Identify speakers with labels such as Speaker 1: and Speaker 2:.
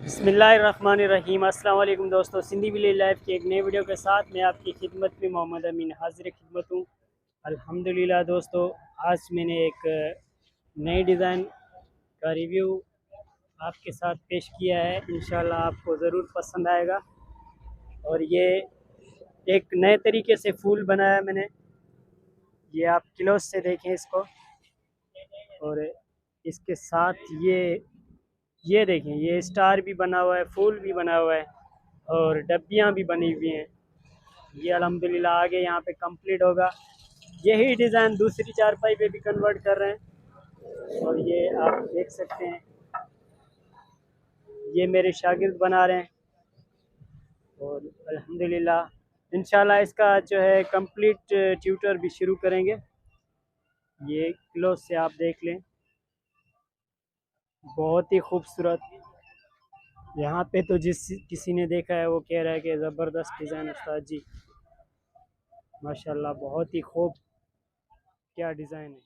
Speaker 1: बिस्मिल्लाहिर्रहमानिर्रहीम। अस्सलाम वालेकुम दोस्तों, सिंधी विलेज लाइफ की एक नई वीडियो के साथ मैं आपकी खिदमत में मोहम्मद अमीन हाजिर खिदमत हूँ। अल्हम्दुलिल्लाह दोस्तों, आज मैंने एक नई डिज़ाइन का रिव्यू आपके साथ पेश किया है। इंशाल्लाह आपको ज़रूर पसंद आएगा। और ये एक नए तरीके से फूल बनाया मैंने, ये आप क्लोज से देखें इसको। और इसके साथ ये देखें, ये स्टार भी बना हुआ है, फूल भी बना हुआ है और डब्बियाँ भी बनी हुई हैं। ये अल्हम्दुलिल्लाह आगे यहाँ पे कंप्लीट होगा। यही डिज़ाइन दूसरी चारपाई पे भी कन्वर्ट कर रहे हैं और ये आप देख सकते हैं, ये मेरे शागिर्द बना रहे हैं। और अल्हम्दुलिल्लाह इंशाल्लाह इसका जो है कंप्लीट ट्यूटर भी शुरू करेंगे। ये क्लोज से आप देख लें, बहुत ही खूबसूरत। यहाँ पे तो किसी ने देखा है वो कह रहा है कि ज़बरदस्त डिज़ाइन उस्ताद जी, माशाल्लाह बहुत ही खूब, क्या डिज़ाइन है।